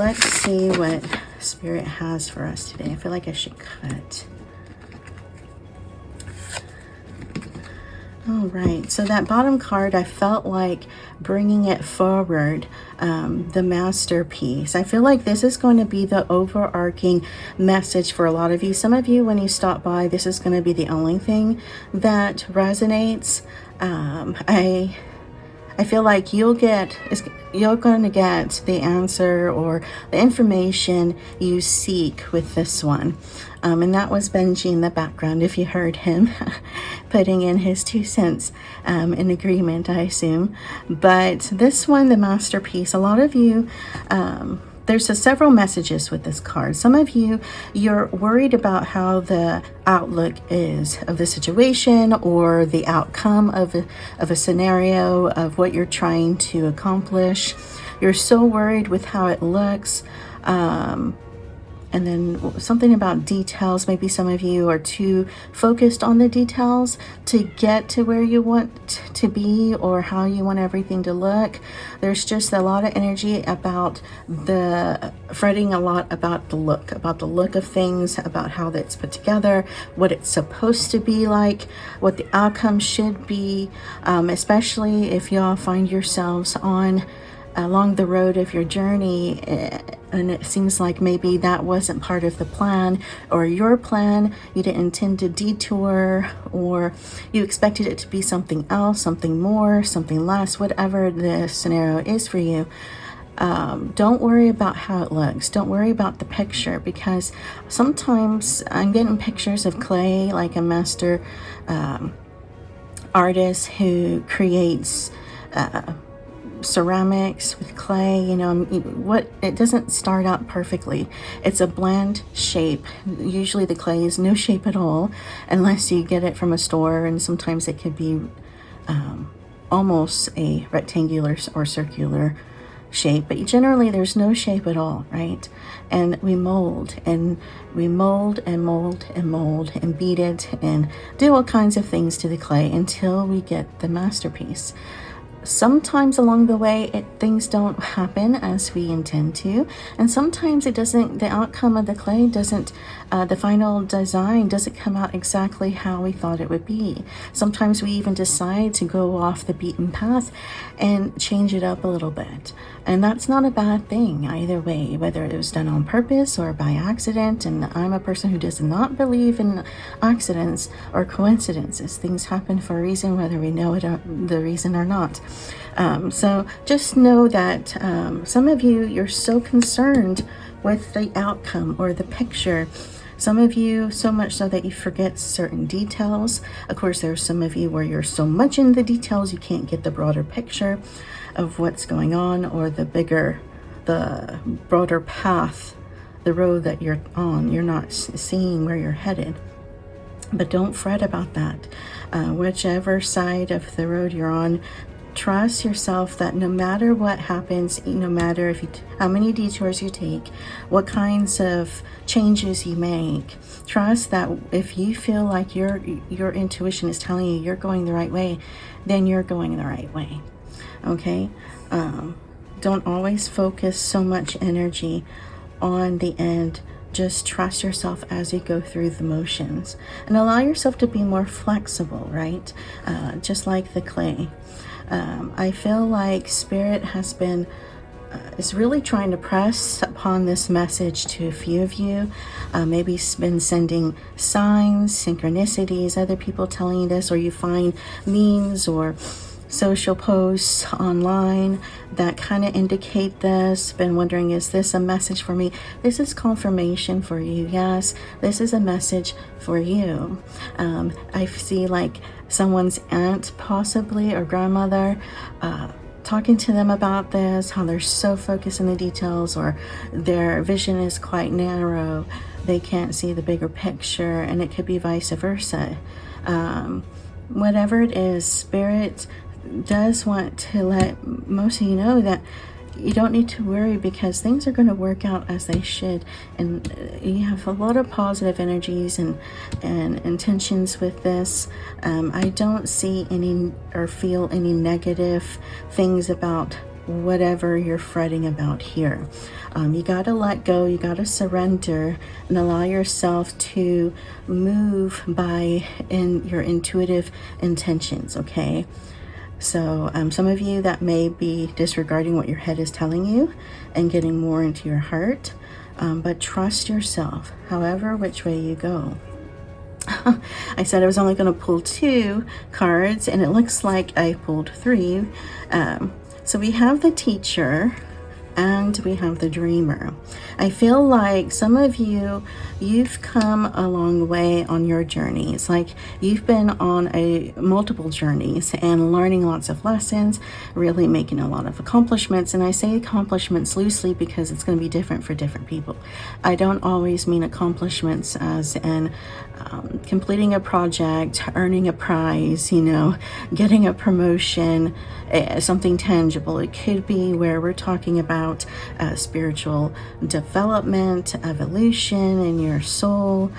let's see what Spirit has for us today. I feel like I should cut. All right, so that bottom card, I felt like bringing it forward, the masterpiece. I feel like this is going to be the overarching message for a lot of you. Some of you, when you stop by, this is going to be the only thing that resonates. I feel like you're going to get the answer or the information you seek with this one. And that was Benji in the background, if you heard him putting in his 2 cents in agreement, I assume. But this one, the masterpiece, a lot of you, there's several messages with this card. Some of you, you're worried about how the outlook is of the situation or the outcome of a scenario of what you're trying to accomplish. You're so worried with how it looks. And then something about details. Maybe some of you are too focused on the details to get to where you want to be or how you want everything to look. There's just a lot of energy about fretting a lot about the look of things, about how that's put together, what it's supposed to be like, what the outcome should be, especially if y'all find yourselves along the road of your journey, and it seems like maybe that wasn't part of the plan or your plan. You didn't intend to detour, or you expected it to be something else, something more, something less, whatever the scenario is for you. Don't worry about how it looks. Don't worry about the picture, because sometimes I'm getting pictures of clay, like a master artist who creates ceramics with clay. It doesn't start out perfectly. It's a bland shape. Usually the clay is no shape at all unless you get it from a store, and sometimes it could be almost a rectangular or circular shape, but generally there's no shape at all, right? And we mold and mold and beat it and do all kinds of things to the clay until we get the masterpiece. Sometimes along the way, things don't happen as we intend to, and sometimes it doesn't. The outcome of the clay doesn't, the final design doesn't come out exactly how we thought it would be. Sometimes we even decide to go off the beaten path and change it up a little bit, and that's not a bad thing either way, whether it was done on purpose or by accident. And I'm a person who does not believe in accidents or coincidences. Things happen for a reason, whether we know it or the reason or not. So just know that some of you, you're so concerned with the outcome or the picture. Some of you so much so that you forget certain details. Of course, there's some of you where you're so much in the details you can't get the broader picture of what's going on, or the broader path, the road that you're on. You're not seeing where you're headed. But don't fret about that. Whichever side of the road you're on, trust yourself that no matter what happens, no matter how many detours you take, what kinds of changes you make, trust that if you feel like your intuition is telling you you're going the right way, then you're going the right way. Okay? Don't always focus so much energy on the end. Just trust yourself as you go through the motions, and allow yourself to be more flexible, right? Just like the clay. I feel like Spirit has been is really trying to press upon this message to a few of you. Maybe it's been sending signs, synchronicities, other people telling you this, or you find memes or social posts online that kind of indicate this. Been wondering, is this a message for me? This is confirmation for you. Yes, this is a message for you. I see like someone's aunt possibly, or grandmother, talking to them about this, how they're so focused on the details, or their vision is quite narrow, they can't see the bigger picture, and it could be vice versa. Whatever it is, Spirit does want to let most of you know that you don't need to worry, because things are going to work out as they should, and you have a lot of positive energies and intentions with this. I don't see any or feel any negative things about whatever you're fretting about here. You got to let go, you got to surrender and allow yourself to move by your intuitive intentions, okay? So some of you, that may be disregarding what your head is telling you and getting more into your heart, but trust yourself, however which way you go. I said I was only going to pull 2 cards, and it looks like I pulled 3. So we have the teacher and we have the dreamer. I feel like some of you, you've come a long way on your journey. It's like you've been on multiple journeys and learning lots of lessons, really making a lot of accomplishments. And I say accomplishments loosely because it's going to be different for different people. I don't always mean accomplishments as in completing a project, earning a prize, getting a promotion, something tangible. It could be where we're talking about spiritual development, evolution in your soul,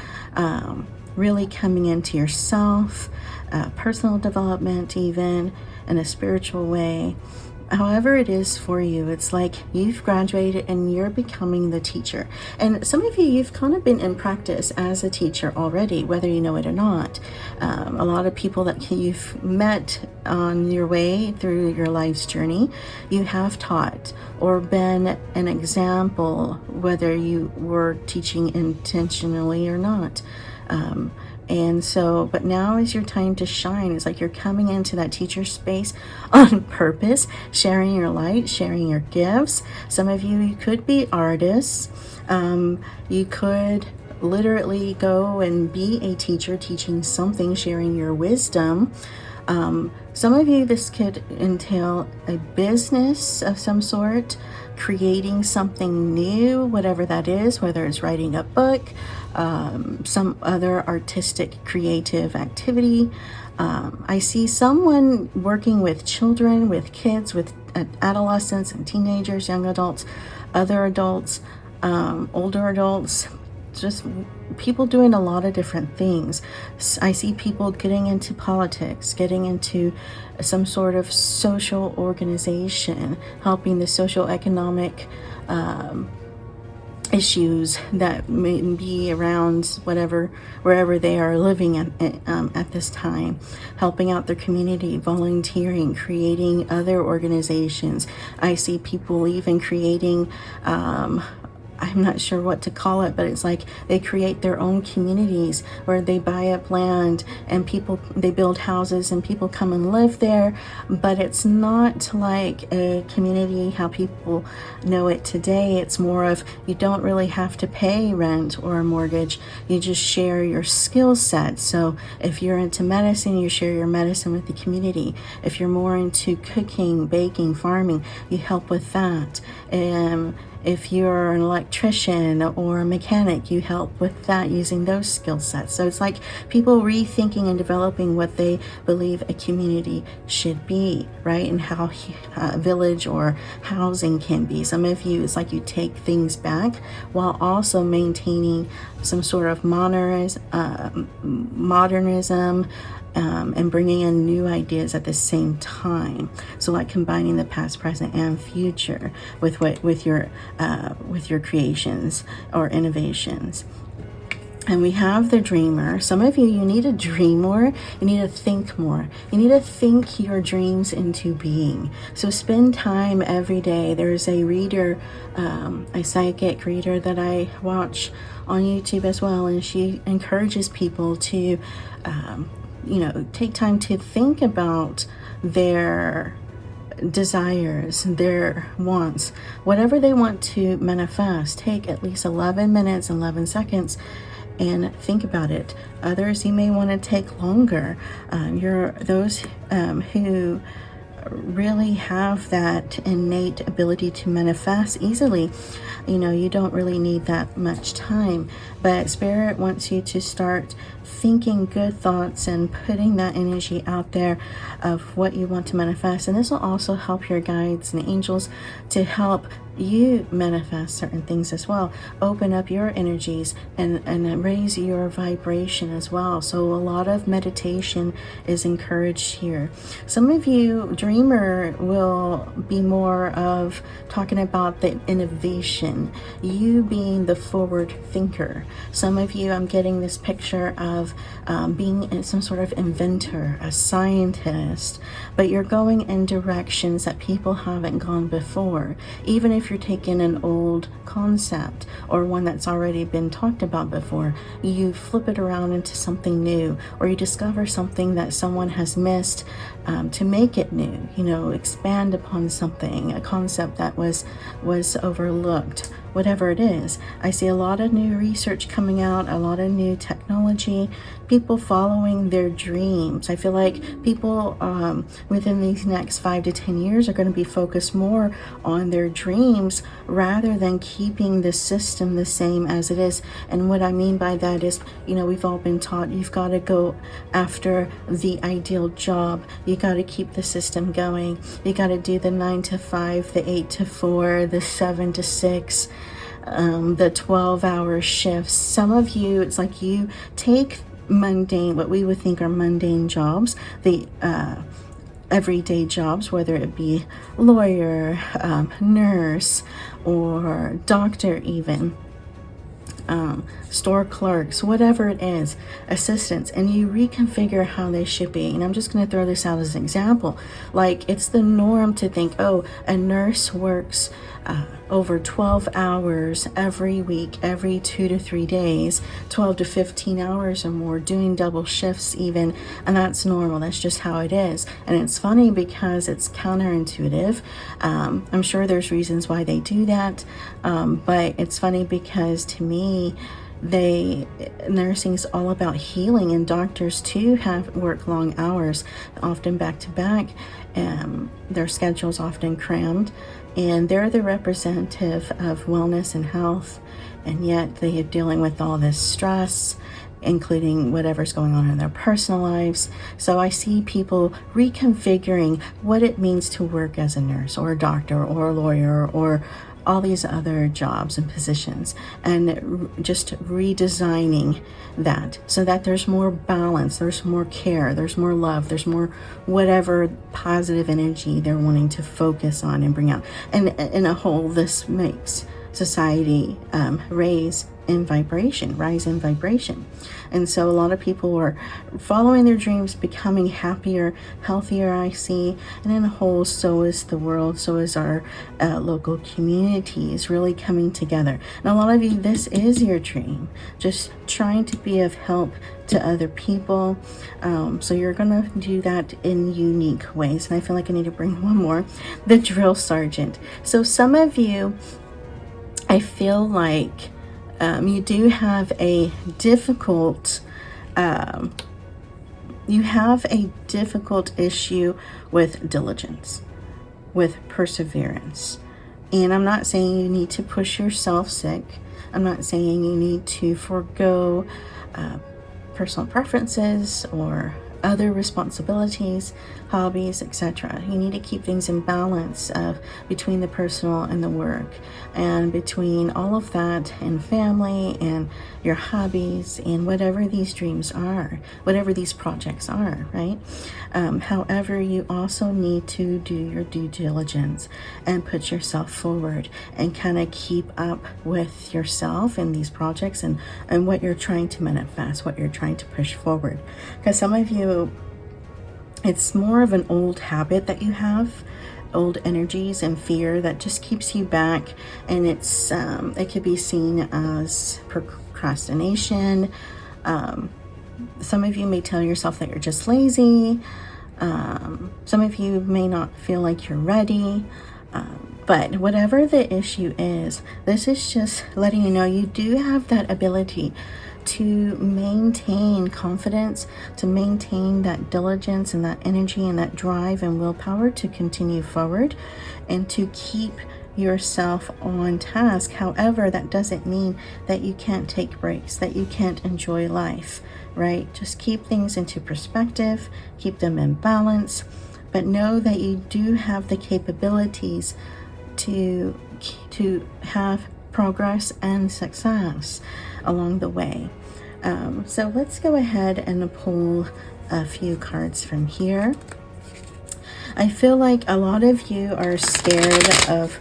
really coming into yourself, personal development even in a spiritual way. However it is for you, it's like you've graduated and you're becoming the teacher. And some of you, you've kind of been in practice as a teacher already, whether you know it or not. A lot of people that you've met on your way through your life's journey, you have taught or been an example, whether you were teaching intentionally or not. But now is your time to shine. It's like you're coming into that teacher space on purpose, sharing your light, sharing your gifts. Some of you could be artists. You could literally go and be a teacher, teaching something, sharing your wisdom. Some of you, this could entail a business of some sort, creating something new, whatever that is, whether it's writing a book, some other artistic, creative activity. I see someone working with children, with kids, with adolescents and teenagers, young adults, other adults, older adults, just people doing a lot of different things. I see people getting into politics, getting into some sort of social organization, helping the social economic issues that may be around wherever they are living at this time, helping out their community, volunteering, creating other organizations. I see people even creating I'm not sure what to call it, but it's like they create their own communities where they buy up land and they build houses and people come and live there. But it's not like a community how people know it today. It's more of, you don't really have to pay rent or a mortgage. You just share your skill set. So if you're into medicine, you share your medicine with the community. If you're more into cooking, baking, farming, you help with that. If you're an electrician or a mechanic, you help with that using those skill sets. So it's like people rethinking and developing what they believe a community should be, right? And how a village or housing can be. Some of you, it's like you take things back while also maintaining some sort of modernism, and bringing in new ideas at the same time. So like combining the past, present, and future with your creations or innovations. And we have the dreamer. Some of you, you need to dream more. You need to think more. You need to think your dreams into being. So spend time every day. There's a reader, a psychic reader that I watch on YouTube as well, and she encourages people to take time to think about their desires, their wants, whatever they want to manifest. Take at least 11 minutes, 11 seconds and think about it. Others, you may want to take longer. Those who really have that innate ability to manifest easily, you don't really need that much time. But Spirit wants you to start thinking good thoughts and putting that energy out there of what you want to manifest. And this will also help your guides and angels to help you manifest certain things as well. Open up your energies and raise your vibration as well. So a lot of meditation is encouraged here. Some of you, dreamer, will be more of talking about the innovation, you being the forward thinker. Some of you, I'm getting this picture of being some sort of inventor, a scientist, but you're going in directions that people haven't gone before. Even if you're taking an old concept or one that's already been talked about before, you flip it around into something new, or you discover something that someone has missed to make it new, expand upon something, a concept that was overlooked. Whatever it is, I see a lot of new research coming out, a lot of new technology, people following their dreams. I feel like people within these next 5 to 10 years are going to be focused more on their dreams rather than keeping the system the same as it is. And what I mean by that is, we've all been taught you've got to go after the ideal job. You got to keep the system going. You got to do the 9 to 5, the 8 to 4, the 7 to 6. The 12-hour shifts. Some of you, it's like you take mundane, what we would think are mundane jobs, the everyday jobs, whether it be lawyer, nurse, or doctor even, store clerks, whatever it is, assistants, and you reconfigure how they should be. And I'm just going to throw this out as an example. Like, it's the norm to think, oh, a nurse works over 12 hours every week, every 2 to 3 days, 12 to 15 hours or more, doing double shifts even, and that's normal. That's just how it is. And it's funny because it's counterintuitive. I'm sure there's reasons why they do that, but it's funny because to me, nursing is all about healing, and doctors too work long hours, often back to back. Their schedules often crammed, and they're the representative of wellness and health, and yet they are dealing with all this stress, including whatever's going on in their personal lives. So I see people reconfiguring what it means to work as a nurse or a doctor or a lawyer or all these other jobs and positions, and just redesigning that so that there's more balance, there's more care, there's more love, there's more whatever positive energy they're wanting to focus on and bring out. And in a whole, this makes society rise in vibration. And so a lot of people are following their dreams, becoming happier, healthier, I see. And in a whole, so is the world, so is our local communities really coming together. And a lot of you, this is your dream, just trying to be of help to other people. So you're gonna do that in unique ways. And I feel like I need to bring one more, the drill sergeant. So some of you, I feel like you do have a difficult issue with diligence, with perseverance. And I'm not saying you need to push yourself sick. I'm not saying you need to forego personal preferences or other responsibilities, hobbies, etc. You need to keep things in balance between the personal and the work, and between all of that and family and your hobbies and whatever these dreams are, whatever these projects are, right? However, you also need to do your due diligence and put yourself forward and kind of keep up with yourself in these projects and what you're trying to manifest, what you're trying to push forward. Because some of you, it's more of an old habit that you have, old energies and fear that just keeps you back, and it's it could be seen as procrastination. Some of you may tell yourself that you're just lazy. Some of you may not feel like you're ready. But whatever the issue is, this is just letting you know you do have that ability to maintain confidence, to maintain that diligence and that energy and that drive and willpower to continue forward and to keep yourself on task. However, that doesn't mean that you can't take breaks, that you can't enjoy life, right? Just keep things into perspective, keep them in balance, but know that you do have the capabilities to to have progress and success along the way. So let's go ahead and pull a few cards from here. I feel like a lot of you are scared of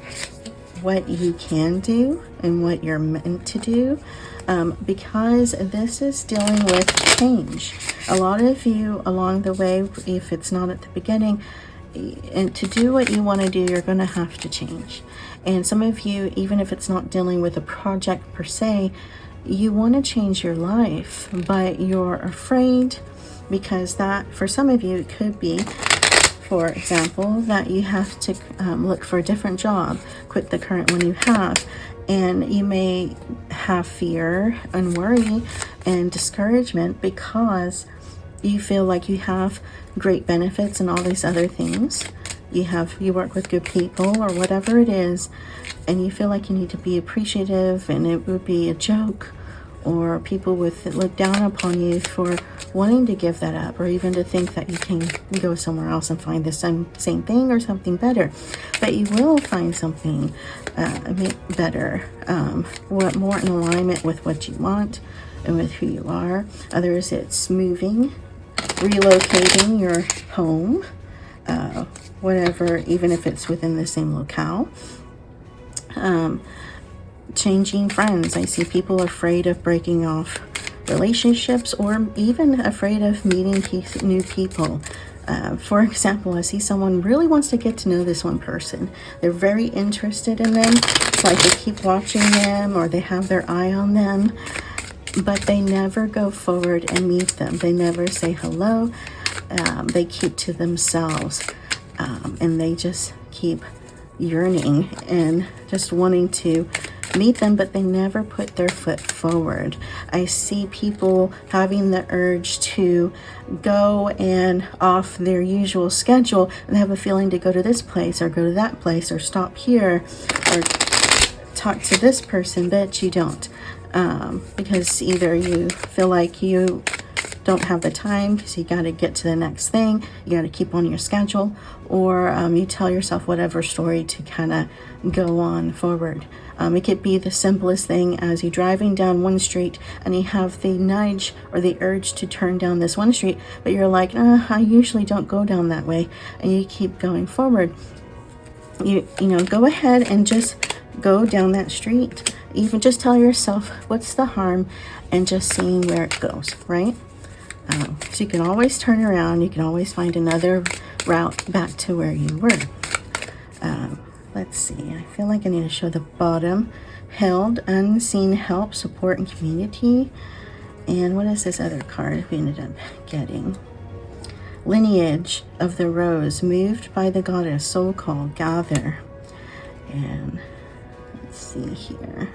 what you can do and what you're meant to do, because this is dealing with change. A lot of you along the way, if it's not at the beginning, and to do what you want to do, you're going to have to change. And some of you, even if it's not dealing with a project per se, you want to change your life, but you're afraid, because that, for some of you, it could be, for example, that you have to look for a different job, quit the current one you have, and you may have fear and worry and discouragement because you feel like you have great benefits and all these other things. You work with good people or whatever it is, and you feel like you need to be appreciative, and it would be a joke, or people would look down upon you for wanting to give that up, or even to think that you can go somewhere else and find the same thing or something better. But you will find something better, what more in alignment with what you want and with who you are. Others, it's moving, relocating your home, whatever, even if it's within the same locale. Changing friends. I see people afraid of breaking off relationships, or even afraid of meeting new people. For example, I see someone really wants to get to know this one person. They're very interested in them. It's like they keep watching them, or they have their eye on them, but they never go forward and meet them. They never say hello. They keep to themselves, and they just keep yearning and just wanting to meet them, but they never put their foot forward. I see people having the urge to go and off their usual schedule and have a feeling to go to this place or go to that place or stop here or talk to this person, but you don't, because either you feel like you don't have the time because you got to get to the next thing, you got to keep on your schedule, or you tell yourself whatever story to kind of go on forward. It could be the simplest thing as you driving down one street and you have the nudge or the urge to turn down this one street, but you're like, I usually don't go down that way, and you keep going forward. You know, go ahead and just go down that street. Even just tell yourself, what's the harm, and just seeing where it goes, right? So you can always turn around. You can always find another route back to where you were. Let's see. I feel like I need to show the bottom. Held, unseen help, support, and community. And what is this other card we ended up getting? Lineage of the rose, moved by the goddess, soul call, gather. And let's see here.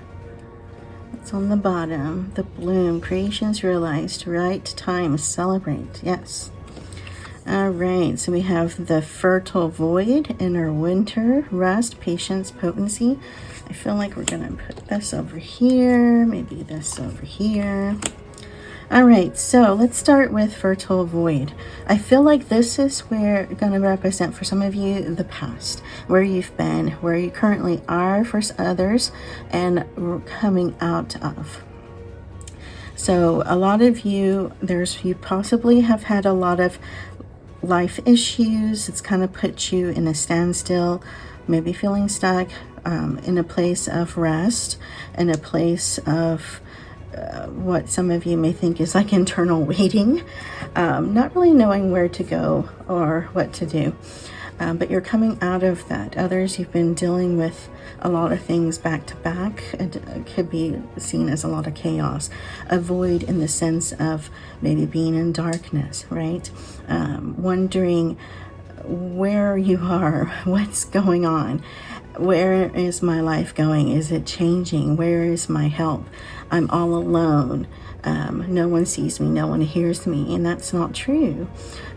It's on the bottom. The bloom, creations realized, right time, celebrate. Yes. All right, so we have the fertile void, inner winter, rest, patience, potency. I feel like we're gonna put this over here, maybe this over here. All right, so let's start with fertile void. I feel like this is where going to represent for some of you the past, where you've been, where you currently are for others, and coming out of. So a lot of you, you possibly have had a lot of life issues. It's kind of put you in a standstill, maybe feeling stuck, in a place of rest, in a place of what some of you may think is like internal waiting, not really knowing where to go or what to do, but you're coming out of that. Others, you've been dealing with a lot of things back to back. It could be seen as a lot of chaos, a void in the sense of maybe being in darkness, right? Wondering where you are, what's going on, where is my life going, is it changing, where is my help? I'm all alone. No one sees me, no one hears me, and that's not true.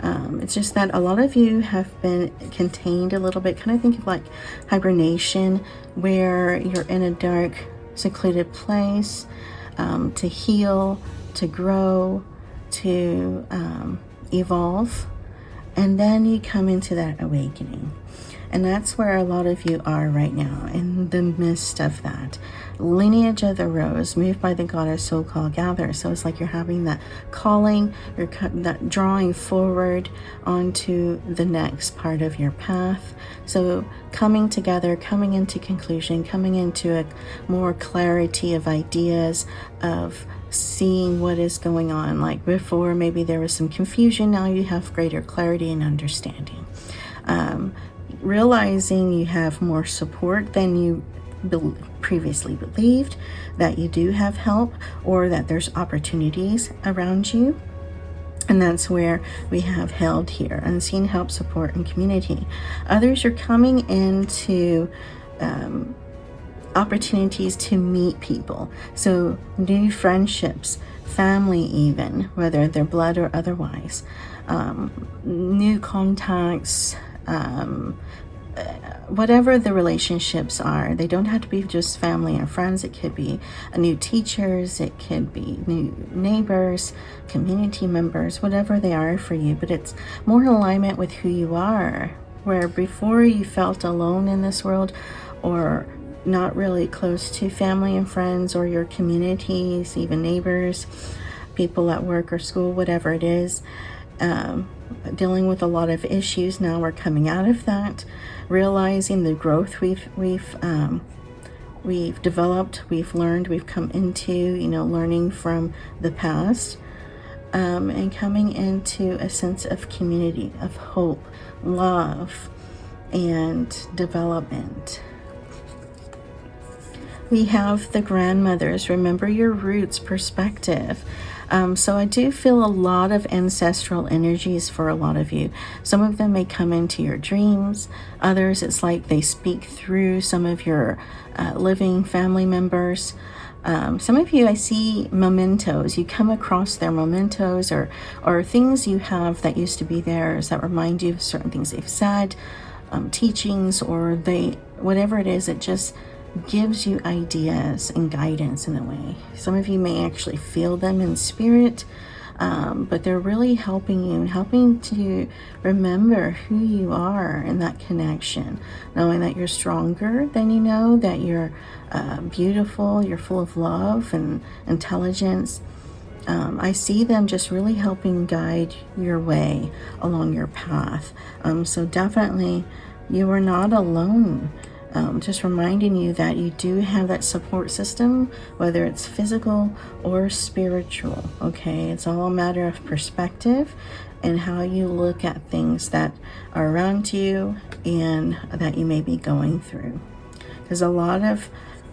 It's just that a lot of you have been contained a little bit, kind of think of like hibernation, where you're in a dark, secluded place, to heal, to grow, to evolve. And then you come into that awakening. And that's where a lot of you are right now, in the midst of that. Lineage of the rose, moved by the goddess so-called gather. So it's like you're having that calling, you're that drawing forward onto the next part of your path. So coming together, coming into conclusion, coming into a more clarity of ideas, of seeing what is going on. Like before, maybe there was some confusion. Now you have greater clarity and understanding. Realizing you have more support than you previously believed, that you do have help, or that there's opportunities around you. And that's where we have held here, unseen help, support, and community. Others are coming into opportunities to meet people. So new friendships, family even, whether they're blood or otherwise, new contacts, whatever the relationships are. They don't have to be just family and friends. It could be new teachers, it could be new neighbors, community members, whatever they are for you. But it's more in alignment with who you are, where before you felt alone in this world, or not really close to family and friends or your communities, even neighbors, people at work or school, whatever it is, dealing with a lot of issues. Now we're coming out of that, realizing the growth we've developed, we've learned, we've come into, learning from the past, and coming into a sense of community, of hope, love, and development. We have the grandmothers, remember your roots perspective. So I do feel a lot of ancestral energies for a lot of you. Some of them may come into your dreams. Others, it's like they speak through some of your living family members. Some of you, I see mementos. You come across their mementos, or things you have that used to be theirs that remind you of certain things they've said, teachings, or whatever it is, it just gives you ideas and guidance in a way. Some of you may actually feel them in spirit, but they're really helping you, helping to remember who you are in that connection, knowing that you're stronger than you know, that you're beautiful, you're full of love and intelligence. I see them just really helping guide your way along your path. So definitely you are not alone. Just reminding you that you do have that support system, whether it's physical or spiritual. Okay, it's all a matter of perspective and how you look at things that are around you and that you may be going through. Because a lot of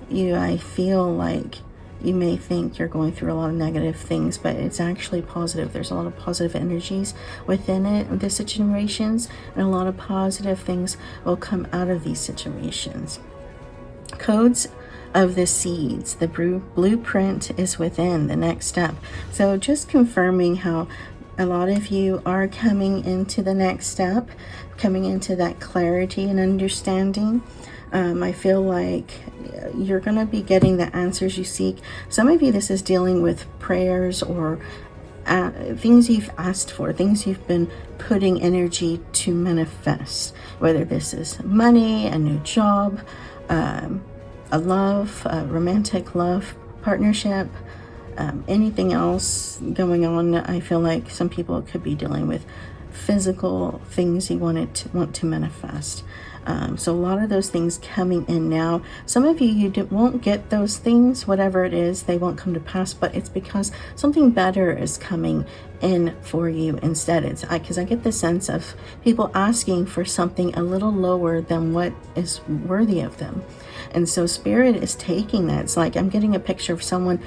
you, I feel like you may think you're going through a lot of negative things, but it's actually positive. There's a lot of positive energies within it, the situations, and a lot of positive things will come out of these situations. Codes of the seeds, the blueprint is within the next step. So just confirming how a lot of you are coming into the next step, coming into that clarity and understanding. I feel like you're going to be getting the answers you seek. Some of you, this is dealing with prayers or things you've asked for, things you've been putting energy to manifest, whether this is money, a new job, a love, a romantic love partnership, anything else going on. I feel like some people could be dealing with physical things you want to manifest. So a lot of those things coming in now. Some of you won't get those things, whatever it is, they won't come to pass, but it's because something better is coming in for you instead. It's because I get the sense of people asking for something a little lower than what is worthy of them. And so Spirit is taking that. It's like I'm getting a picture of someone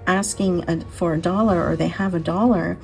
asking for $1, or they have $1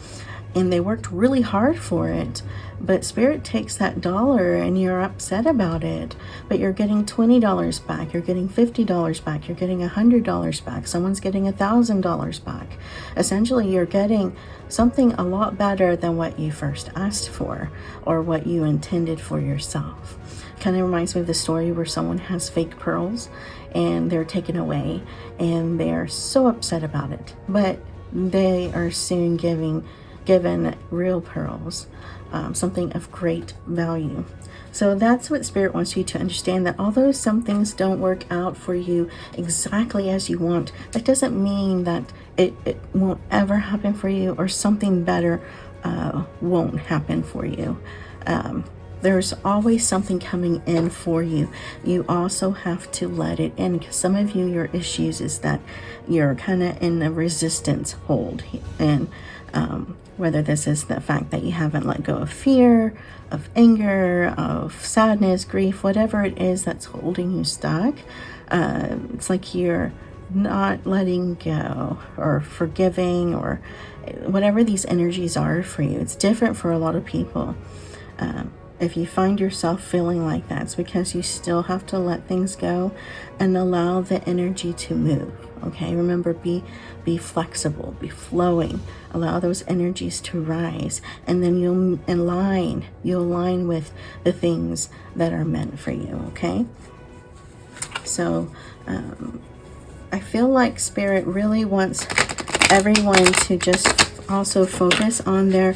and they worked really hard for it, but Spirit takes that $1 and you're upset about it, but you're getting $20 back, you're getting $50 back, you're getting $100 back, someone's getting $1,000 back. Essentially, you're getting something a lot better than what you first asked for or what you intended for yourself. Kind of reminds me of the story where someone has fake pearls and they're taken away and they're so upset about it, but they are soon given real pearls. something of great value. So that's what Spirit wants you to understand, that although some things don't work out for you exactly as you want, that doesn't mean that it won't ever happen for you, or something better won't happen for you. There's always something coming in for you. You also have to let it in, because some of you, your issues is that you're kind of in a resistance hold. And whether this is the fact that you haven't let go of fear, of anger, of sadness, grief, whatever it is that's holding you stuck, it's like you're not letting go or forgiving, or whatever these energies are for you. It's different for a lot of people. If you find yourself feeling like that, it's because you still have to let things go and allow the energy to move. Okay, remember, be flexible, be flowing, allow those energies to rise, and then you'll align with the things that are meant for you. Okay, so I feel like Spirit really wants everyone to just also focus on their,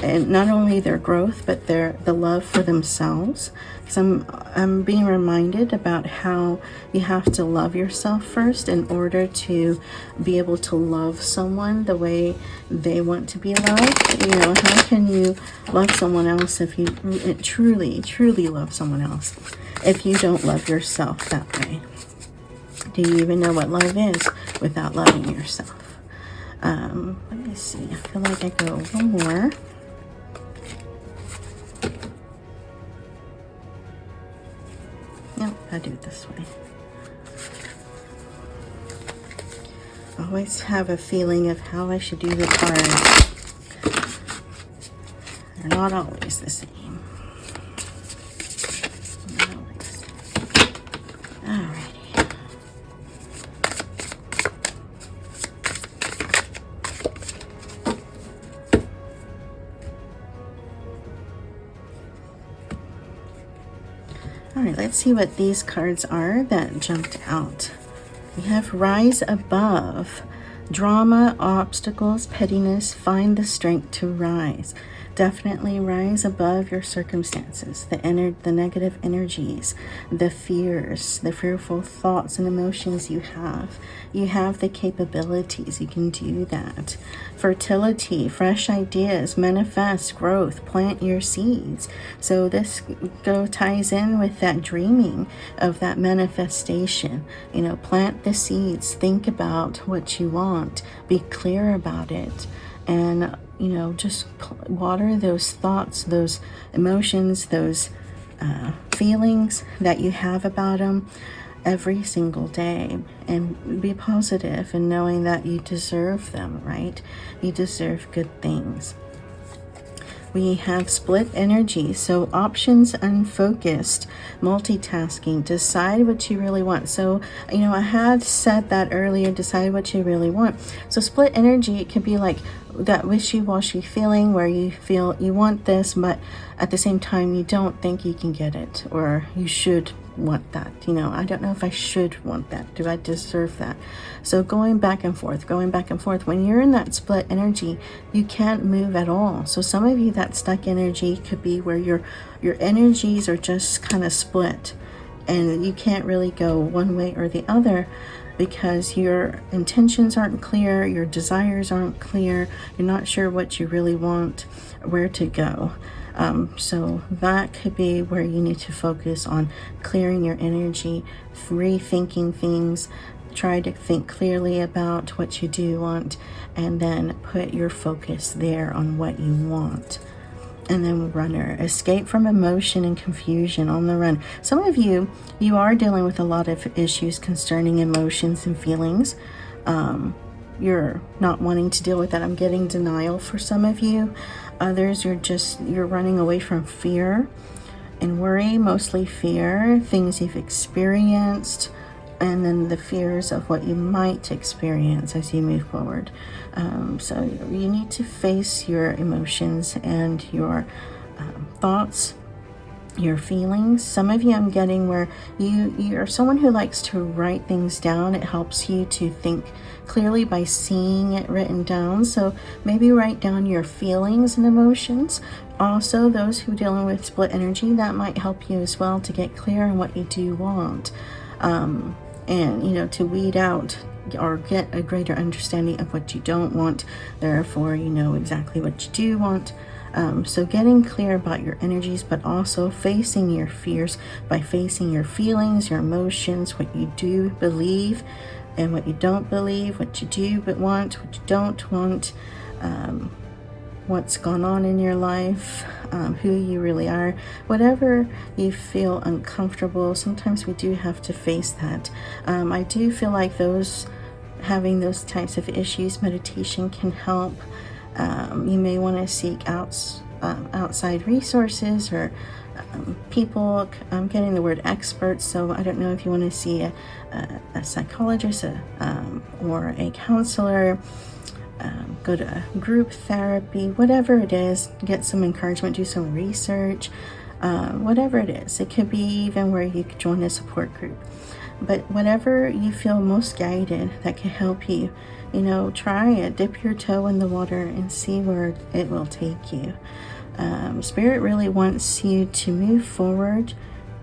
and not only their growth, but the love for themselves. Because I'm being reminded about how you have to love yourself first in order to be able to love someone the way they want to be loved. You know, how can you love someone else if you truly love someone else if you don't love yourself that way? Do you even know what love is without loving yourself? Let me see. I feel like I go one more. Nope, I do it this way. I always have a feeling of how I should do the cards. They're not always the same. Not always. Alrighty. Alright, let's see what these cards are that jumped out. We have Rise Above. Drama, obstacles, pettiness, find the strength to rise. Definitely rise above your circumstances, the negative energies, the fears, the fearful thoughts and emotions you have. You have the capabilities. You can do that. Fertility, fresh ideas, manifest growth, plant your seeds. So this ties in with that dreaming of that manifestation. You know, plant the seeds. Think about what you want. Be clear about it. And you know, just water those thoughts, those emotions, those feelings that you have about them every single day, and be positive in knowing that you deserve them, right? You deserve good things. We have split energy, so options, unfocused, multitasking, decide what you really want. So, you know, I had said that earlier, decide what you really want. So split energy, it could be like that wishy-washy feeling where you feel you want this, but at the same time you don't think you can get it, or you should want that. You know, I don't know if I should want that. Do I deserve that? So going back and forth. When you're in that split energy, you can't move at all. So some of you, that stuck energy could be where your energies are just kind of split, and you can't really go one way or the other, because your intentions aren't clear, your desires aren't clear, you're not sure what you really want, where to go. So that could be where you need to focus on clearing your energy, rethinking things, try to think clearly about what you do want, and then put your focus there on what you want. And then Runner, escape from emotion and confusion, on the run. Some of you are dealing with a lot of issues concerning emotions and feelings. You're not wanting to deal with that. I'm getting denial for some of you. Others, you're running away from fear and worry, mostly fear, things you've experienced, and then the fears of what you might experience as you move forward. So you need to face your emotions and your thoughts your feelings. Some of you, I'm getting where you're someone who likes to write things down. It helps you to think clearly by seeing it written down. So maybe write down your feelings and emotions. Also, those who are dealing with split energy, that might help you as well to get clear on what you do want, and to weed out or get a greater understanding of what you don't want. Therefore, you know exactly what you do want. So getting clear about your energies, but also facing your fears by facing your feelings, your emotions, what you do believe and what you don't believe, what you do but want, what you don't want, what's gone on in your life, who you really are. Whatever you feel uncomfortable, sometimes we do have to face that. I do feel like having those types of issues, meditation can help. You may want to seek outside resources or people. I'm getting the word experts, so I don't know if you want to see a psychologist or a counselor, go to group therapy, whatever it is, get some encouragement, do some research, whatever it is. It could be even where you could join a support group. But whatever you feel most guided that can help you, try it. Dip your toe in the water and see where it will take you. Spirit really wants you to move forward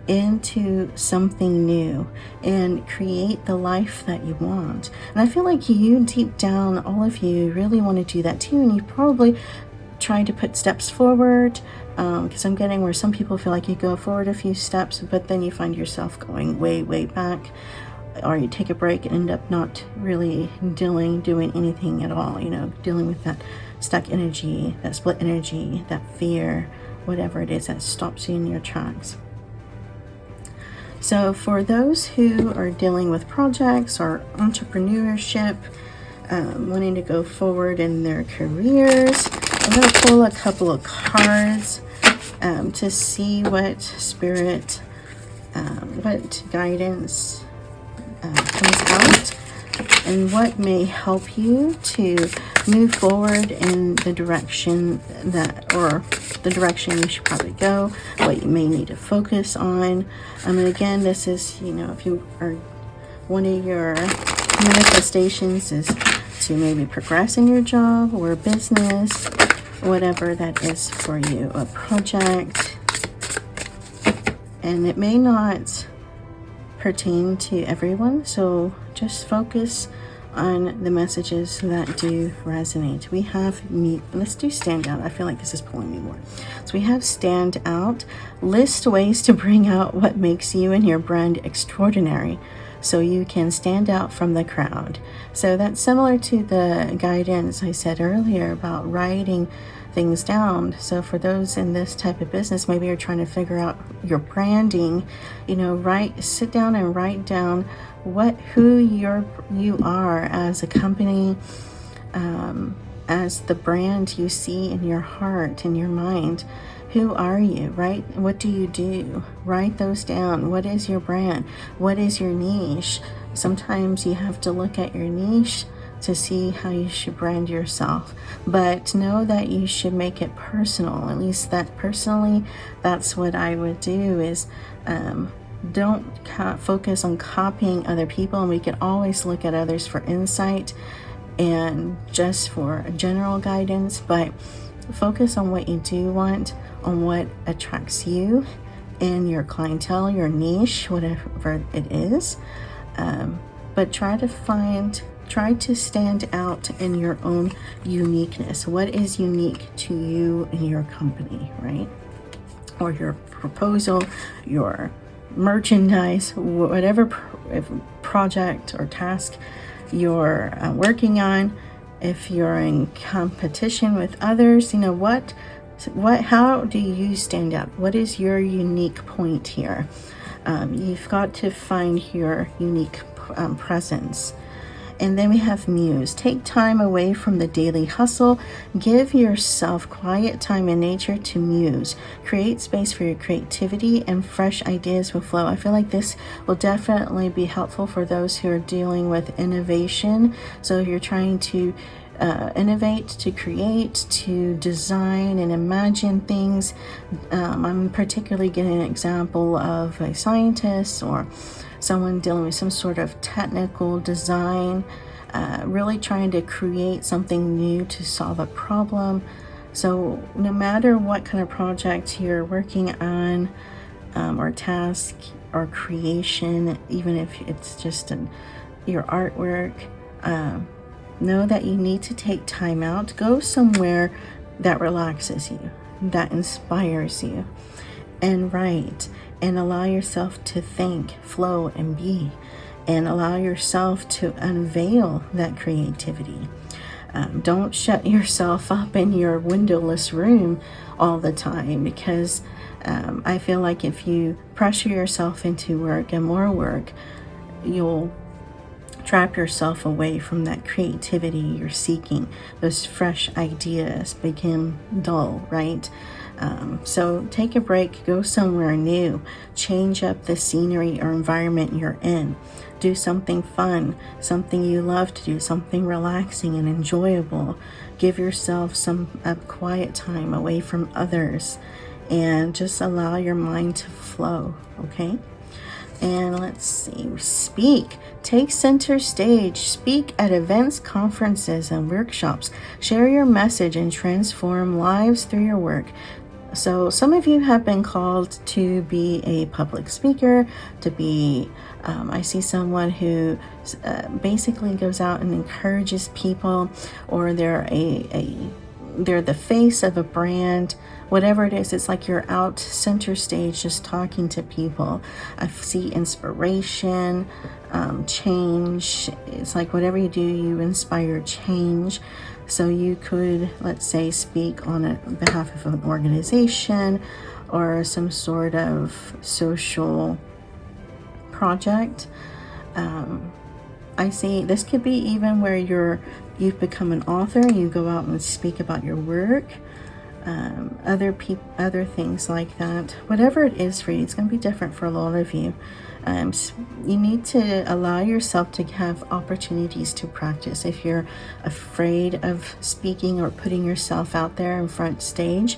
into something new and create the life that you want. And I feel like you, deep down, all of you really want to do that too. And you probably try to put steps forward, because I'm getting where some people feel like you go forward a few steps, but then you find yourself going way, way back, or you take a break and end up not really doing anything at all, dealing with that stuck energy, that split energy, that fear, whatever it is that stops you in your tracks. So for those who are dealing with projects or entrepreneurship, wanting to go forward in their careers, I'm going to pull a couple of cards to see what spirit, what guidance comes out, and what may help you to move forward in the direction you should probably go, what you may need to focus on. And again, this is, if you are, one of your manifestations is to maybe progress in your job or business, whatever that is for you, a project. And it may not pertain to everyone, so just focus on the messages that do resonate. We have let's do stand out. I feel like this is pulling me more. So we have stand out. List ways to bring out what makes you and your brand extraordinary, so you can stand out from the crowd. So that's similar to the guidance I said earlier about writing things down. So for those in this type of business, maybe you're trying to figure out your branding, sit down and write down who you are as a company, as the brand you see in your heart, in your mind. Who are you, right? What do you do? Write those down. What is your brand? What is your niche? Sometimes you have to look at your niche to see how you should brand yourself, but know that you should make it personal. At least that personally, that's what I would do, is don't focus on copying other people. And we can always look at others for insight and just for general guidance, but focus on what you do want, on what attracts you and your clientele, your niche, whatever it is. But try to stand out in your own uniqueness. What is unique to you and your company, right? Or your proposal, your merchandise, whatever project or task you're working on. If you're in competition with others, how do you stand out? What is your unique point here? You've got to find your unique presence. And then we have muse. Take time away from the daily hustle. Give yourself quiet time in nature to muse. Create space for your creativity, and fresh ideas will flow. I feel like this will definitely be helpful for those who are dealing with innovation. So if you're trying to innovate, to create, to design and imagine things. I'm particularly getting an example of a scientist or someone dealing with some sort of technical design, really trying to create something new to solve a problem. So no matter what kind of project you're working on, or task or creation, even if it's just your artwork, know that you need to take time out. Go somewhere that relaxes you, that inspires you, and write, and allow yourself to think, flow, and be, and allow yourself to unveil that creativity. Don't shut yourself up in your windowless room all the time, because I feel like if you pressure yourself into work and more work, you'll trap yourself away from that creativity you're seeking. Those fresh ideas become dull, right? So take a break, go somewhere new, change up the scenery or environment you're in. Do something fun, something you love to do, something relaxing and enjoyable. Give yourself some quiet time away from others, and just allow your mind to flow, okay? And let's see, speak. Take center stage. Speak at events, conferences, and workshops. Share your message and transform lives through your work. So some of you have been called to be a public speaker, to be, I see someone who basically goes out and encourages people, or they're they're the face of a brand. Whatever it is, it's like you're out center stage just talking to people. I see inspiration, change. It's like whatever you do, you inspire change. So you could, let's say, speak on behalf of an organization or some sort of social project. I see this could be even where you've become an author and you go out and speak about your work. Other things like that. Whatever it is for you, it's going to be different for a lot of you. You need to allow yourself to have opportunities to practice. If you're afraid of speaking or putting yourself out there in front stage,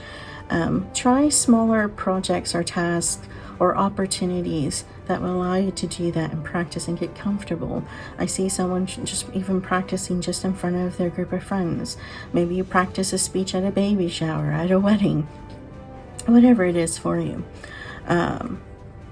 try smaller projects or tasks or opportunities that will allow you to do that and practice and get comfortable. I see someone just even practicing just in front of their group of friends. Maybe you practice a speech at a baby shower, at a wedding, whatever it is for you.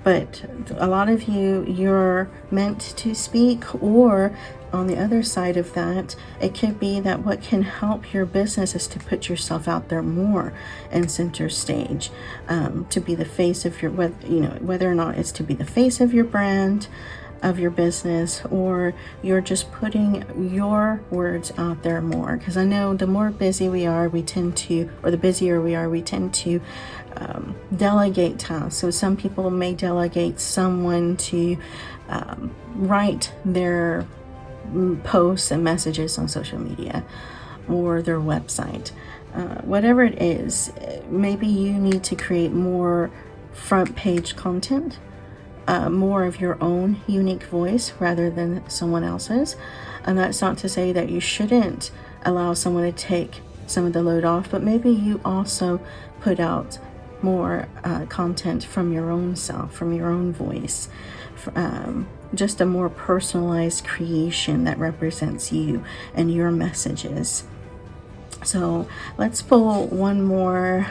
But a lot of you're meant to speak, or on the other side of that, it could be that what can help your business is to put yourself out there more and center stage, to be the face of your, whether or not it's to be the face of your brand, of your business, or you're just putting your words out there more. Because I know the more busy we are, we tend to, or the busier we are, we tend to delegate tasks. So some people may delegate someone to write their posts and messages on social media or their website. Whatever it is, maybe you need to create more front page content, more of your own unique voice rather than someone else's. And that's not to say that you shouldn't allow someone to take some of the load off, but maybe you also put out more content from your own self, from your own voice, just a more personalized creation that represents you and your messages. So let's pull one more.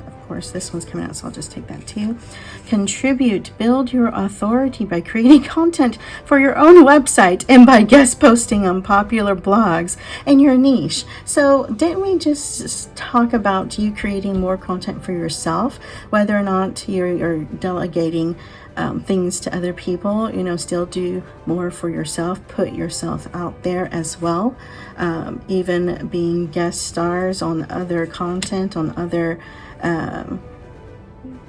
Of course, this one's coming out, so I'll just take that too. Contribute. Build your authority by creating content for your own website and by guest posting on popular blogs in your niche. So didn't we just talk about you creating more content for yourself, whether or not you're delegating things to other people? Still do more for yourself, put yourself out there as well, even being guest stars on other content, on other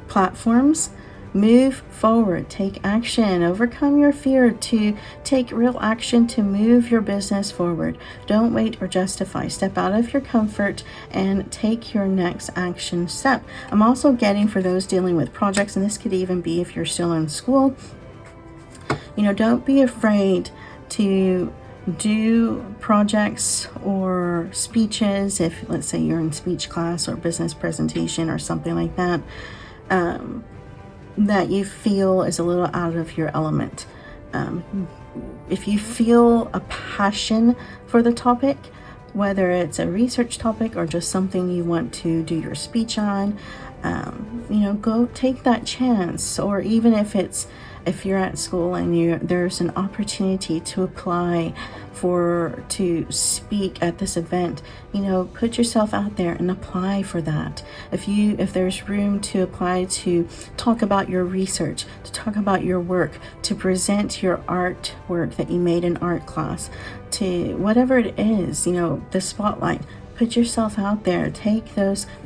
platforms. Move forward, take action, overcome your fear to take real action to move your business forward. Don't wait or justify. Step out of your comfort and take your next action step. I'm also getting for those dealing with projects, and this could even be if you're still in school, don't be afraid to do projects or speeches, if let's say you're in speech class or business presentation or something like that, that you feel is a little out of your element. If you feel a passion for the topic, whether it's a research topic or just something you want to do your speech on, go take that chance. Or even if you're at school and there's an opportunity to apply to speak at this event, put yourself out there and apply for that. If there's room to apply to talk about your research, to talk about your work, to present your artwork that you made in art class, to whatever it is, the spotlight. Put yourself out there,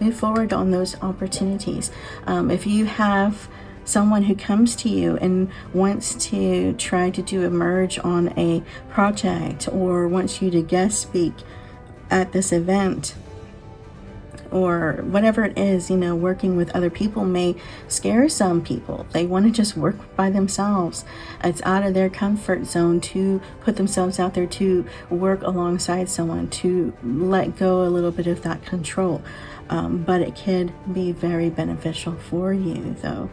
move forward on those opportunities. If you have someone who comes to you and wants to try to do a merge on a project, or wants you to guest speak at this event, or whatever it is, working with other people may scare some people. They want to just work by themselves. It's out of their comfort zone to put themselves out there to work alongside someone, to let go a little bit of that control. But it can be very beneficial for you, though.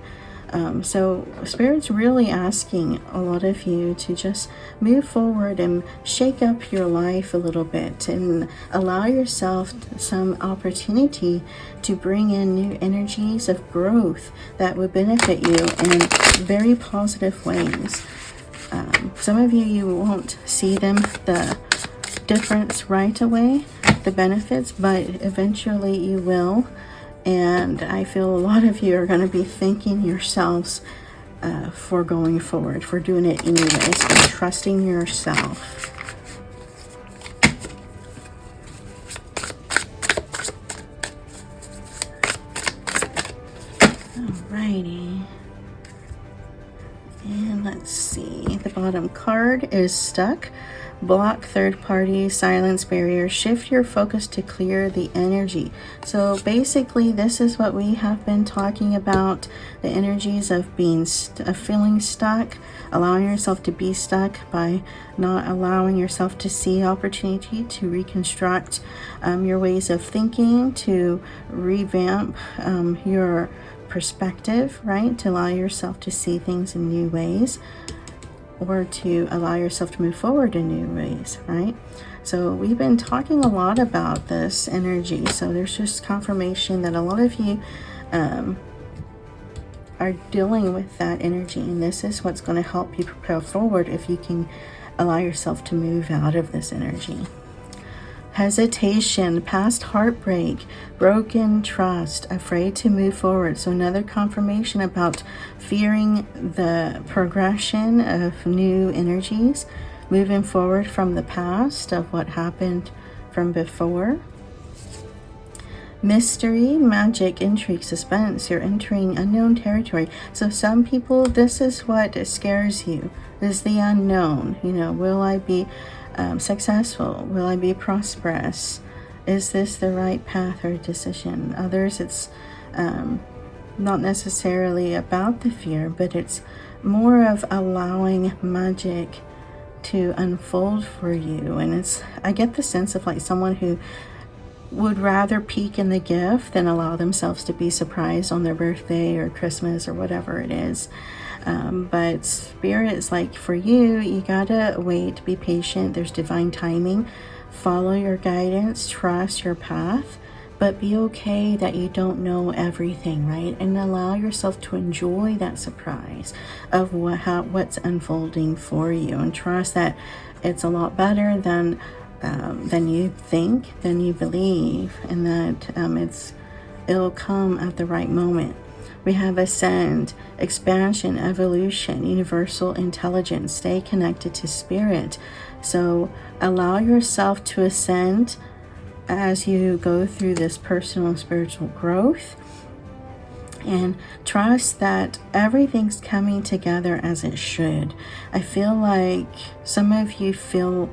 So Spirit's really asking a lot of you to just move forward and shake up your life a little bit and allow yourself some opportunity to bring in new energies of growth that would benefit you in very positive ways. Some of you won't see the difference right away, the benefits, but eventually you will. And I feel a lot of you are going to be thanking yourselves for going forward, for doing it anyways, for trusting yourself. Alrighty. And let's see. The bottom card is stuck. Block third party, silence barrier, shift your focus to clear the energy. So basically this is what we have been talking about, the energies of feeling stuck, allowing yourself to be stuck by not allowing yourself to see opportunity, to reconstruct your ways of thinking, to revamp your perspective, right? To allow yourself to see things in new ways, or to allow yourself to move forward in new ways, right? So we've been talking a lot about this energy. So there's just confirmation that a lot of you are dealing with that energy, and this is what's going to help you propel forward if you can allow yourself to move out of this energy. Hesitation, past heartbreak, broken trust, afraid to move forward. So another confirmation about fearing the progression of new energies, moving forward from the past of what happened from before. Mystery, magic, intrigue, suspense. You're entering unknown territory. So some people, this is what scares you, is the unknown. Will I be successful? Will I be prosperous? Is this the right path or decision? Others, it's not necessarily about the fear, but it's more of allowing magic to unfold for you. And I get the sense of like someone who would rather peek in the gift than allow themselves to be surprised on their birthday or Christmas or whatever it is. But Spirit is like, for you, you gotta wait, be patient. There's divine timing. Follow your guidance, trust your path, but be okay that you don't know everything, right? And allow yourself to enjoy that surprise of what's unfolding for you, and trust that it's a lot better than you think, than you believe, and that it'll come at the right moment. We have ascend, expansion, evolution, universal intelligence. Stay connected to Spirit. So allow yourself to ascend as you go through this personal and spiritual growth, and trust that everything's coming together as it should. I feel like some of you feel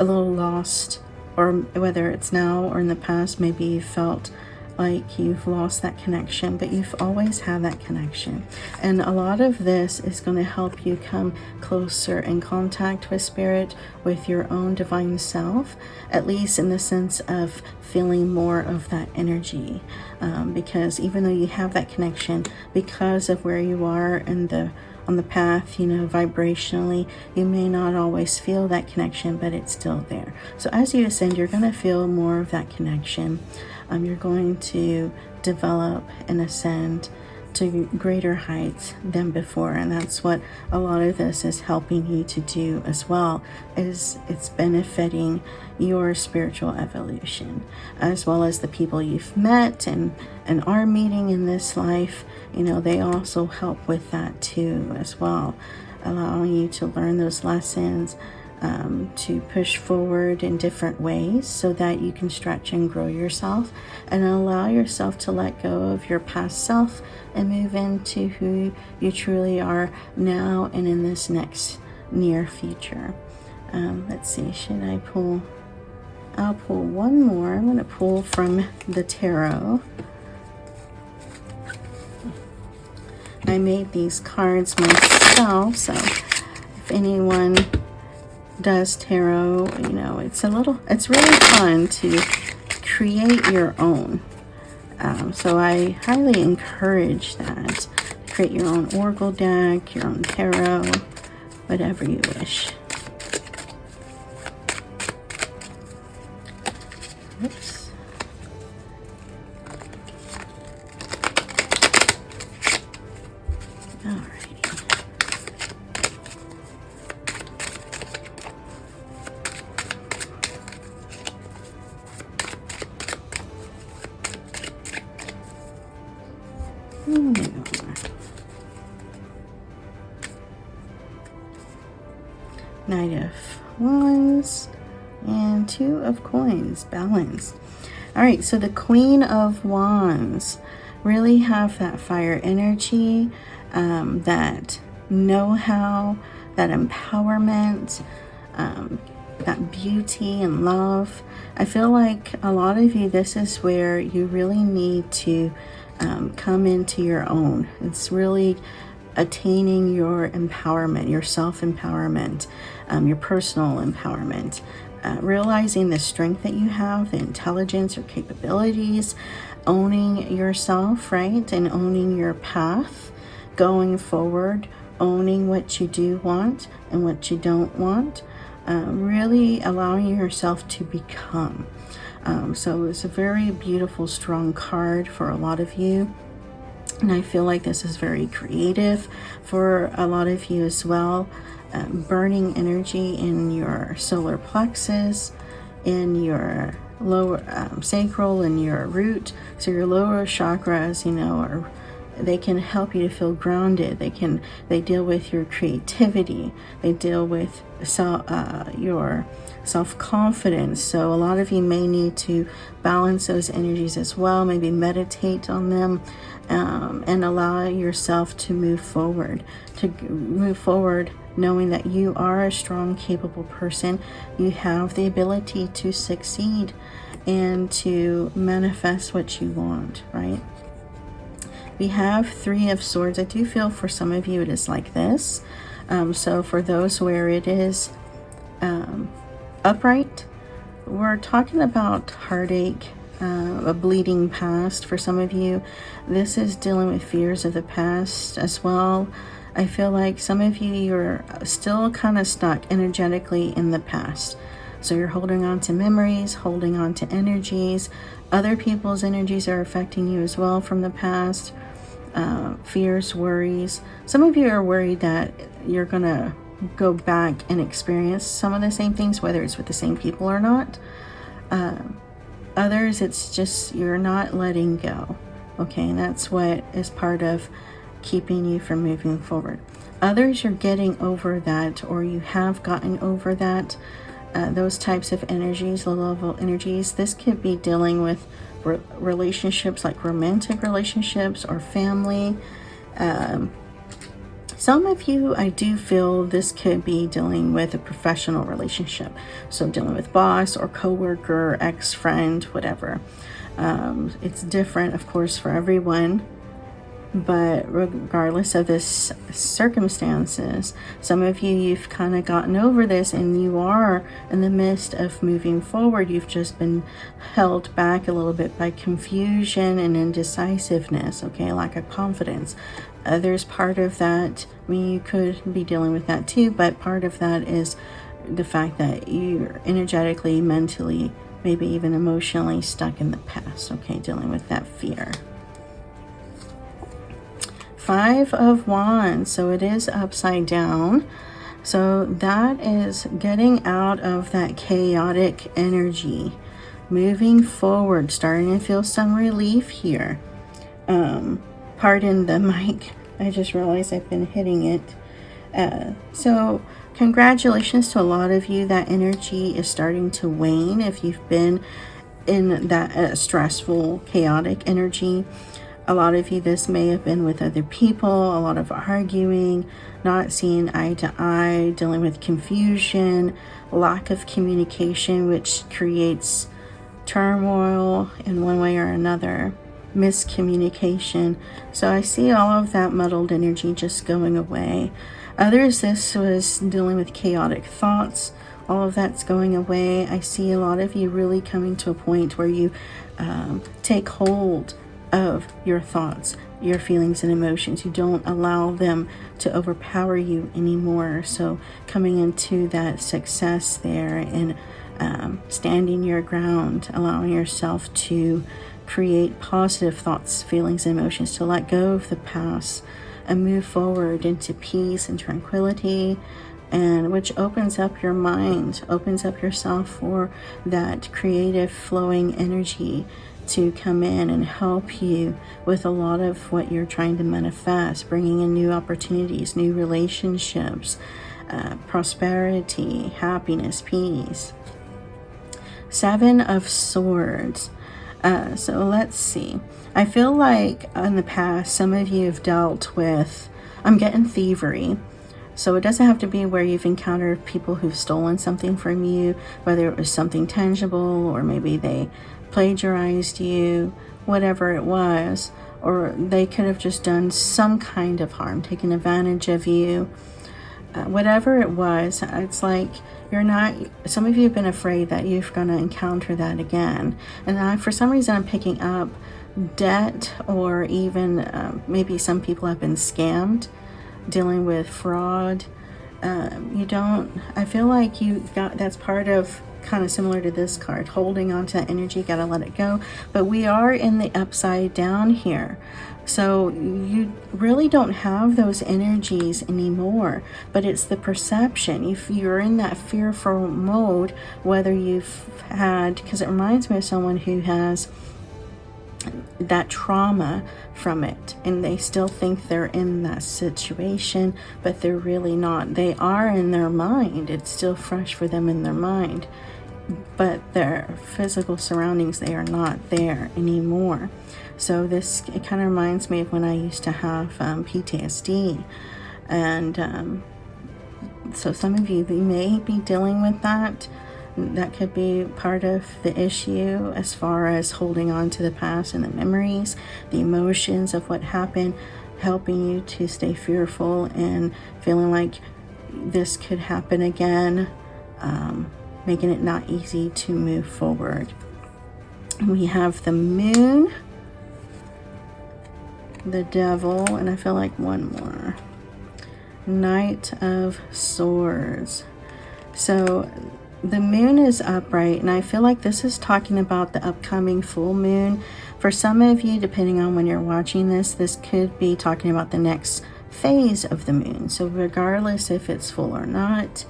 a little lost, or whether it's now or in the past, maybe you felt like you've lost that connection, but you've always had that connection. And a lot of this is going to help you come closer in contact with spirit, with your own divine self, at least in the sense of feeling more of that energy. Because even though you have that connection, because of where you are in on the path, vibrationally, you may not always feel that connection, but it's still there. So as you ascend, you're going to feel more of that connection. You're going to develop and ascend to greater heights than before, and that's what a lot of this is helping you to do as well. Is it's benefiting your spiritual evolution, as well as the people you've met and are meeting in this life. They also help with that too as well, allowing you to learn those lessons, to push forward in different ways so that you can stretch and grow yourself and allow yourself to let go of your past self and move into who you truly are now and in this next near future. Let's see, should I pull? I'll pull one more. I'm going to pull from the tarot. I made these cards myself, so if anyone does tarot, it's really fun to create your own. So I highly encourage that. Create your own oracle deck, your own tarot, whatever you wish. Oops. Knight of Wands and Two of Coins, balance. All right, so the Queen of Wands really have that fire energy, that know-how, that empowerment, that beauty and love. I feel like a lot of you, this is where you really need to come into your own. It's really attaining your empowerment, your self-empowerment, your personal empowerment, realizing the strength that you have, the intelligence or capabilities, owning yourself, right? And owning your path, going forward, owning what you do want and what you don't want, really allowing yourself to become. So it's a very beautiful, strong card for a lot of you. And I feel like this is very creative for a lot of you as well. Burning energy in your solar plexus, in your lower sacral, and your root. So your lower chakras, they can help you to feel grounded. They deal with your creativity. They deal with your self-confidence. So a lot of you may need to balance those energies as well. Maybe meditate on them, and allow yourself to move forward. Knowing that you are a strong, capable person. You have the ability to succeed and to manifest what you want, right? We have Three of Swords. I do feel for some of you it is like this. So for those where it is upright, we're talking about heartache, a bleeding past. For some of you, this is dealing with fears of the past as well. I feel like some of you, you're still kind of stuck energetically in the past. So you're holding on to memories, holding on to energies. Other people's energies are affecting you as well from the past. Fears, worries. Some of you are worried that you're going to go back and experience some of the same things, whether it's with the same people or not. Others, it's just you're not letting go. Okay, and that's what is part of keeping you from moving forward. Others, you're getting over that, or you have gotten over that. Those types of energies, low-level energies. This could be dealing with relationships, like romantic relationships or family. Some of you, I do feel this could be dealing with a professional relationship. So dealing with boss or coworker, ex-friend, whatever. It's different, of course, for everyone. But regardless of this circumstances, some of you've kind of gotten over this and you are in the midst of moving forward. You've just been held back a little bit by confusion and indecisiveness, okay, lack of confidence. There's part of that, I mean, you could be dealing with that too, but part of that is the fact that you're energetically, mentally, maybe even emotionally stuck in the past, okay, dealing with that fear. 5 of Wands, so it is upside down. So that is getting out of that chaotic energy, moving forward, starting to feel some relief here. Pardon the mic, I just realized I've been hitting it. So congratulations to a lot of you. That energy is starting to wane if you've been in that stressful, chaotic energy. A lot of you, this may have been with other people, a lot of arguing, not seeing eye to eye, dealing with confusion, lack of communication, which creates turmoil in one way or another, miscommunication. So I see all of that muddled energy just going away. Others, this was dealing with chaotic thoughts. All of that's going away. I see a lot of you really coming to a point where you take hold of your thoughts, your feelings and emotions. You don't allow them to overpower you anymore. So coming into that success there and standing your ground, allowing yourself to create positive thoughts, feelings, and emotions, to let go of the past and move forward into peace and tranquility, and which opens up your mind, opens up yourself for that creative flowing energy to come in and help you with a lot of what you're trying to manifest, bringing in new opportunities, new relationships, prosperity, happiness, peace. 7 of Swords. So let's see. I feel like in the past, some of you have dealt with, I'm getting thievery. So it doesn't have to be where you've encountered people who've stolen something from you, whether it was something tangible or maybe they plagiarized you, whatever it was, or they could have just done some kind of harm, taken advantage of you. Whatever it was, it's like you're not, some of you have been afraid that you're going to encounter that again. And for some reason, I'm picking up debt, or even maybe some people have been scammed, dealing with fraud. I feel like that's part of, kind of similar to this card, holding on to that energy, gotta let it go. But we are in the upside down here, so you really don't have those energies anymore, but it's the perception. If you're in that fearful mode, whether you've had, because it reminds me of someone who has that trauma from it and they still think they're in that situation, but they're really not. They are in their mind, it's still fresh for them in their mind, but their physical surroundings, they are not there anymore. So this, it kind of reminds me of when I used to have PTSD, and so some of you may be dealing with that. That could be part of the issue as far as holding on to the past and the memories, the emotions of what happened, helping you to stay fearful and feeling like this could happen again, making it not easy to move forward. We have the Moon, the Devil, and I feel like one more. Knight of Swords. So the Moon is upright, and I feel like this is talking about the upcoming full moon. For some of you, depending on when you're watching this, this could be talking about the next phase of the moon. So regardless if it's full or not,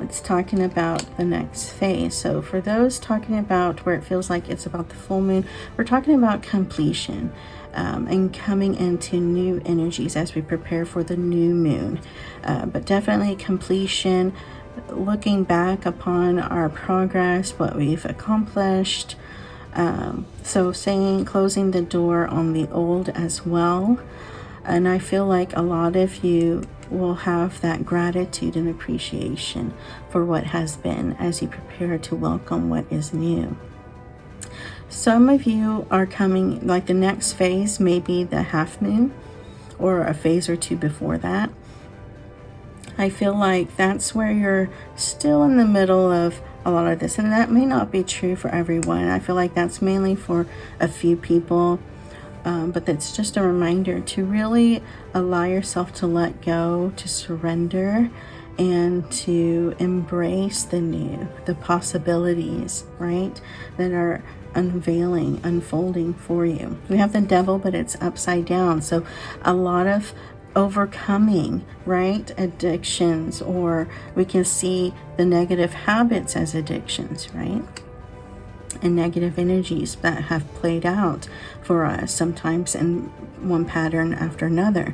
it's talking about the next phase. So for those talking about where it feels like it's about the full moon, we're talking about completion, and coming into new energies as we prepare for the new moon. But definitely completion, looking back upon our progress, what we've accomplished. So saying, closing the door on the old as well. And I feel like a lot of you will have that gratitude and appreciation for what has been as you prepare to welcome what is new. Some of you are coming, like the next phase may be the half moon or a phase or two before that. I feel like that's where you're still in the middle of a lot of this, and that may not be true for everyone. I feel like that's mainly for a few people, but it's just a reminder to really allow yourself to let go, to surrender, and to embrace the new, the possibilities, right, that are unfolding for you. We have the devil, but it's upside down. So a lot of overcoming, right, addictions, or we can see the negative habits as addictions, right, and negative energies that have played out for us sometimes in one pattern after another.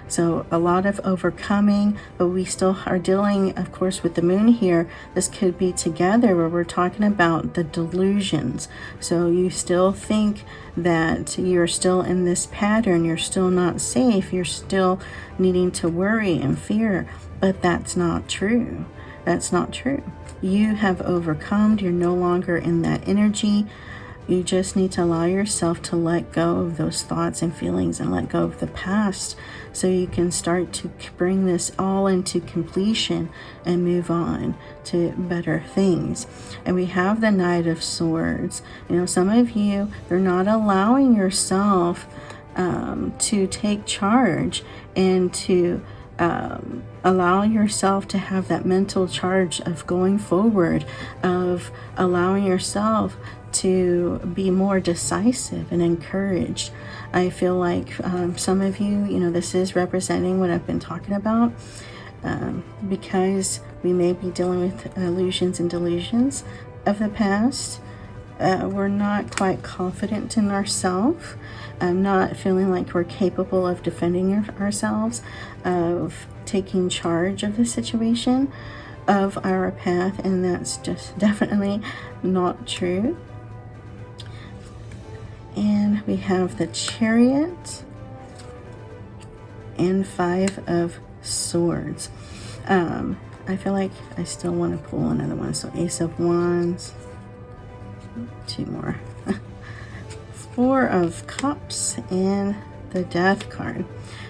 So a lot of overcoming, but we still are dealing, of course, with the moon here. This could be together where we're talking about the delusions. So you still think that you're still in this pattern, you're still not safe, you're still needing to worry and fear, but that's not true. That's not true. You have overcome, you're no longer in that energy. You just need to allow yourself to let go of those thoughts and feelings and let go of the past so you can start to bring this all into completion and move on to better things. And we have the Knight of Swords. You know, some of you, you're not allowing yourself to take charge and to allow yourself to have that mental charge of going forward, of allowing yourself to be more decisive and encouraged. I feel like some of you, you know, this is representing what I've been talking about, because we may be dealing with illusions and delusions of the past. We're not quite confident in ourselves. Not feeling like we're capable of defending ourselves, of taking charge of the situation, of our path, and that's just definitely not true. And we have the Chariot and 5 of Swords. I feel like I still want to pull another one. So Ace of Wands, 2 more. 4 of Cups and the Death card.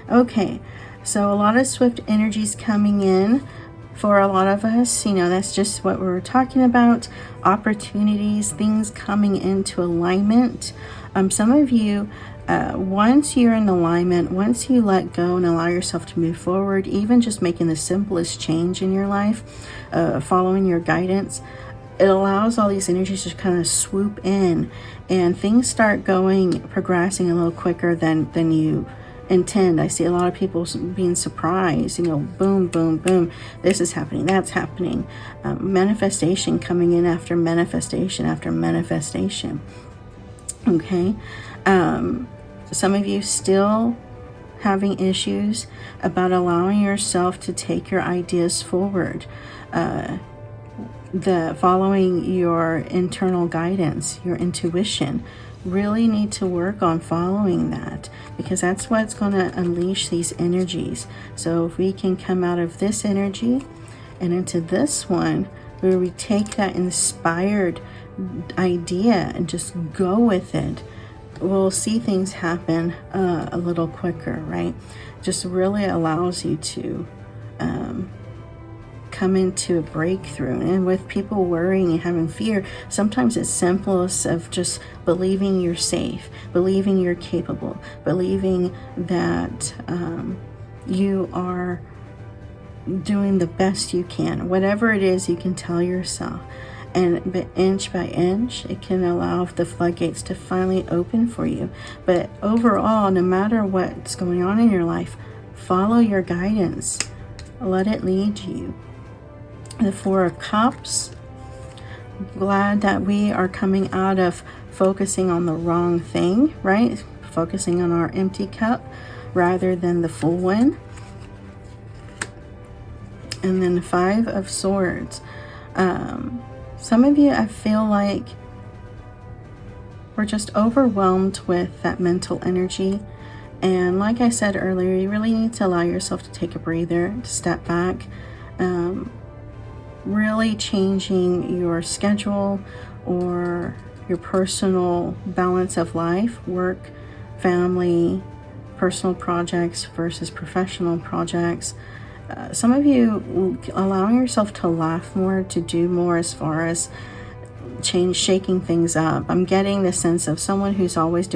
Okay, so a lot of swift energies coming in for a lot of us. You know, that's just what we were talking about. Opportunities, things coming into alignment. Some of you, once you're in alignment, once you let go and allow yourself to move forward, even just making the simplest change in your life, following your guidance, it allows all these energies to kind of swoop in, and things start progressing a little quicker than you intend. I see a lot of people being surprised, you know, boom, boom, boom, this is happening, that's happening. Manifestation coming in after manifestation after manifestation. Okay. Some of you still having issues about allowing yourself to take your ideas forward. The following your internal guidance, your intuition, really need to work on following that, because that's what's going to unleash these energies. So if we can come out of this energy and into this one, where we take that inspired idea and just go with it, we'll see things happen a little quicker, right? Just really allows you to come into a breakthrough. And with people worrying and having fear, sometimes it's simplest of just believing you're safe, believing you're capable, believing that you are doing the best you can. Whatever it is, you can tell yourself. And inch by inch, it can allow the floodgates to finally open for you. But overall, no matter what's going on in your life, follow your guidance. Let it lead you. The 4 of Cups. Glad that we are coming out of focusing on the wrong thing, right? Focusing on our empty cup rather than the full one. And then 5 of Swords. Some of you, I feel like we're just overwhelmed with that mental energy. And like I said earlier, you really need to allow yourself to take a breather, to step back, really changing your schedule or your personal balance of life, work, family, personal projects versus professional projects. Some of you allowing yourself to laugh more, to do more as far as shaking things up. I'm getting the sense of someone who's always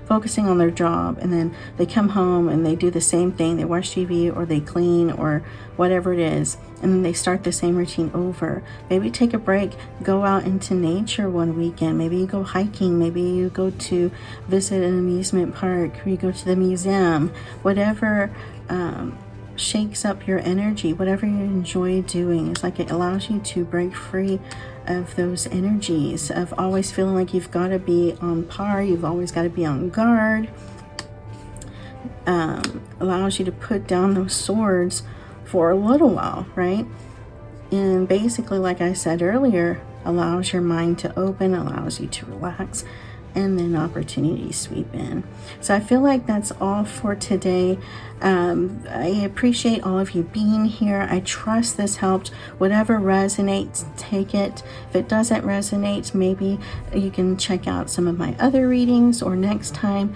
focusing on their job, and then they come home and they do the same thing. They watch TV or they clean or whatever it is, and then they start the same routine over. Maybe take a break, go out into nature one weekend. Maybe you go hiking, maybe you go to visit an amusement park, or you go to the museum. Whatever shakes up your energy, whatever you enjoy doing. It's like it allows you to break free of those energies of always feeling like you've got to be on par, you've always got to be on guard. Allows you to put down those swords for a little while, right? And basically, like I said earlier, allows your mind to open, allows you to relax, and then opportunities sweep in. So I feel like that's all for today. I appreciate all of you being here. I trust this helped. Whatever resonates, take it. If it doesn't resonate, maybe you can check out some of my other readings, or next time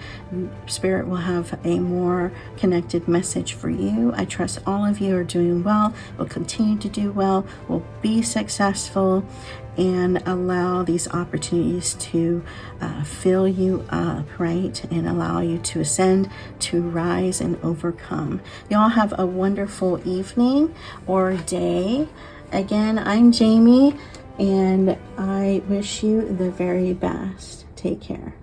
Spirit will have a more connected message for you. I trust all of you are doing well, will continue to do well, will be successful, and allow these opportunities to fill you up, right? And allow you to ascend, to rise and overcome. Y'all have a wonderful evening or day. Again, I'm Jamie, and I wish you the very best. Take care.